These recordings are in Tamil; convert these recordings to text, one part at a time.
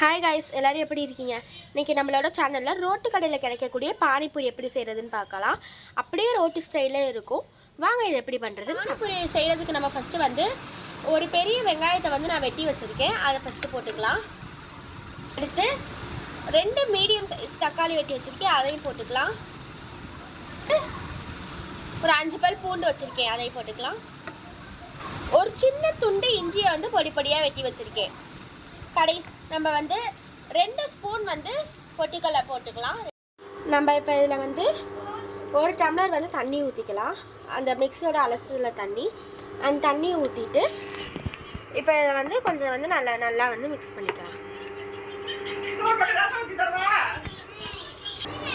ஹாய் கைஸ், எல்லோரும் எப்படி இருக்கீங்க? இன்றைக்கி நம்மளோட சேனலில் ரோட்டு கடையில் கிடைக்கக்கூடிய பானிபூரி எப்படி செய்கிறதுன்னு பார்க்கலாம். அப்படியே ரோட்டு ஸ்டைலே இருக்கும். வாங்க இதை எப்படி பண்ணுறது. பானிபூரி செய்கிறதுக்கு நம்ம ஃபஸ்ட்டு வந்து ஒரு பெரிய வெங்காயத்தை வந்து நான் வெட்டி வச்சுருக்கேன். அதை ஃபஸ்ட்டு போட்டுக்கலாம். அடுத்து 2 மீடியம் சைஸ் தக்காளி வெட்டி வச்சுருக்கேன், அதையும் போட்டுக்கலாம். ஒரு 5 பல் பூண்டு வச்சுருக்கேன், அதையும் போட்டுக்கலாம். ஒரு சின்ன துண்டு இஞ்சியை வந்து பொடி பொடியாக வெட்டி வச்சுருக்கேன். கடைசி நம்ம வந்து 2 ஸ்பூன் வந்து பொட்டுக்கடலை போட்டுக்கலாம். நம்ம இப்போ இதில் வந்து 1 டம்ளர் வந்து தண்ணி ஊற்றிக்கலாம். அந்த மிக்ஸியோட அலசுல தண்ணி, அந்த தண்ணியை ஊற்றிட்டு இப்போ இதை வந்து கொஞ்சம் வந்து நல்லா வந்து மிக்ஸ் பண்ணிக்கலாம்.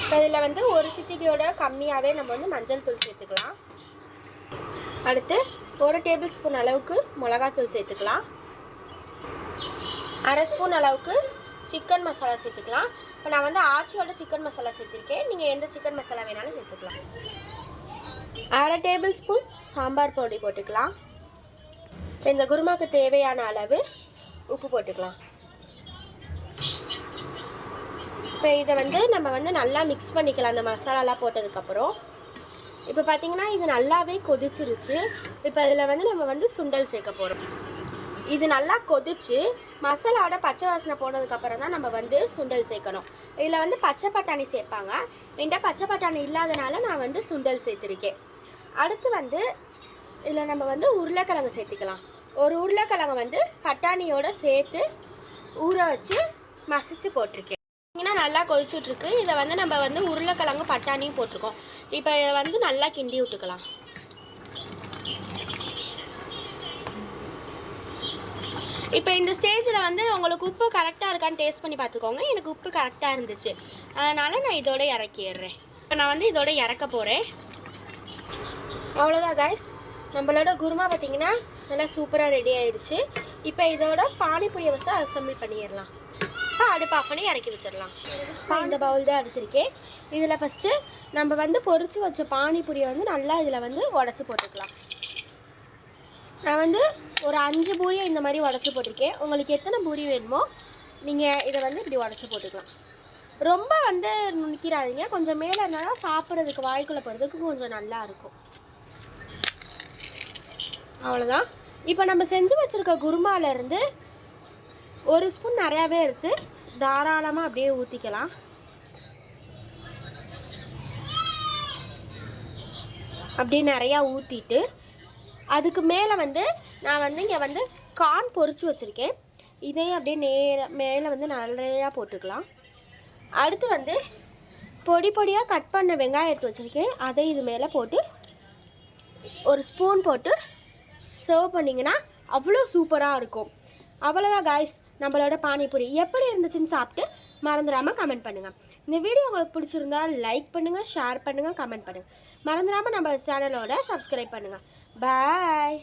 இப்போ இதில் வந்து ஒரு சிட்டிகையோட கம்மியாகவே நம்ம வந்து மஞ்சள் தூள் சேர்த்துக்கலாம். அடுத்து 1 டேபிள் ஸ்பூன் அளவுக்கு மிளகாத்தூள் சேர்த்துக்கலாம். 1/2 ஸ்பூன் அளவுக்கு சிக்கன் மசாலா சேர்த்துக்கலாம். இப்போ நான் வந்து ஆச்சியோட சிக்கன் மசாலா சேர்த்துருக்கேன். நீங்கள் எந்த சிக்கன் மசாலா வேணாலும் சேர்த்துக்கலாம். 1/2 டேபிள் ஸ்பூன் சாம்பார் பொடி போட்டுக்கலாம். இப்போ இந்த குருமாவுக்கு தேவையான அளவு உப்பு போட்டுக்கலாம். இப்போ இதை வந்து நம்ம வந்து நல்லா மிக்ஸ் பண்ணிக்கலாம். அந்த மசாலாலாம் போட்டதுக்கப்புறம் இப்போ பார்த்திங்கன்னா இது நல்லாவே கொதிச்சிருச்சு. இப்போ இதில் வந்து நம்ம வந்து சுண்டல் சேர்க்க போகிறோம். இது நல்லா கொதிச்சு மசாலாவோட பச்சை வாசனை போனதுக்கப்புறம் தான் நம்ம வந்து சுண்டல் சேர்க்கணும். இதில் வந்து பச்சை பட்டாணி சேர்ப்பாங்க. என்கிட்ட பச்சை பட்டாணி இல்லாதனால நான் வந்து சுண்டல் சேர்த்துருக்கேன். அடுத்து வந்து இதில் நம்ம வந்து உருளைக்கிழங்கு சேர்த்துக்கலாம். ஒரு உருளைக்கிழங்கு வந்து பட்டாணியோடு சேர்த்து ஊற வச்சு மசிச்சு போட்டிருக்கேன். பார்த்தீங்கன்னா நல்லா கொதிச்சுட்ருக்கு. இதை வந்து நம்ம வந்து உருளைக்கிழங்கு பட்டாணியும் போட்டிருக்கோம். இப்போ இதை வந்து நல்லா கிண்டி விட்டுக்கலாம். இப்போ இந்த ஸ்டேஜில் வந்து உங்களுக்கு உப்பு கரெக்டாக இருக்கான்னு டேஸ்ட் பண்ணி பார்த்துக்கோங்க. எனக்கு உப்பு கரெக்டாக இருந்துச்சு, அதனால் நான் இதோட இறக்கிடுறேன். இப்போ நான் வந்து இதோட இறக்க போகிறேன். அவ்வளோதான் கைஸ், நம்மளோட குருமா பார்த்திங்கன்னா நல்லா சூப்பராக ரெடி ஆயிடுச்சு. இப்போ இதோட பானிபூரியை வச்சு அசம்பிள் பண்ணிடலாம். இப்போ அடுப்பு ஆஃப் பண்ணி இறக்கி வச்சிடலாம். இந்த பவுல் தான் எடுத்திருக்கேன். இதில் ஃபஸ்ட்டு நம்ம வந்து பொரிச்சு வச்ச பானிபூரியை வந்து நல்லா இதில் வந்து உடச்சி போட்டுக்கலாம். நான் வந்து ஒரு 5 பூரியை இந்த மாதிரி உடச்சி போட்டிருக்கேன். உங்களுக்கு எத்தனை பூரி வேணுமோ நீங்கள் இதை வந்து இப்படி உடச்சி போட்டுக்கலாம். ரொம்ப வந்து நுணுக்கிடாதீங்க. கொஞ்சம் மேலே இருந்தாலும் சாப்பிட்றதுக்கு வாய்க்குள்ளே போகிறதுக்கு கொஞ்சம் நல்லா இருக்கும். அவ்வளோதான். இப்போ நம்ம செஞ்சு வச்சுருக்க குருமாலேருந்து 1 ஸ்பூன் நிறையாவே எடுத்து தாராளமாக அப்படியே ஊற்றிக்கலாம். அப்படியே நிறையா ஊற்றிட்டு அதுக்கு மேலே வந்து நான் வந்து இங்கே வந்து கார்ன் பொரிச்சு வச்சுருக்கேன். இதையும் அப்படியே மேலே வந்து நிறையா போட்டுக்கலாம். அடுத்து வந்து பொடி பொடியாக கட் பண்ண வெங்காயம் எடுத்து வச்சுருக்கேன். அதை இது மேலே போட்டு 1 ஸ்பூன் போட்டு சர்வ் பண்ணிங்கன்னா அவ்வளோ சூப்பராக இருக்கும். அவ்வளோதான் காய்ஸ், நம்மளோட பானிபூரி எப்படி இருந்துச்சுன்னு சாப்பிட்டு மறந்துடாமல் கமெண்ட் பண்ணுங்கள். இந்த வீடியோ உங்களுக்கு பிடிச்சிருந்தா லைக் பண்ணுங்கள், ஷேர் பண்ணுங்கள், கமெண்ட் பண்ணுங்கள். மறந்துடாமல் நம்ம சேனலோட சப்ஸ்கிரைப் பண்ணுங்கள். பாய்.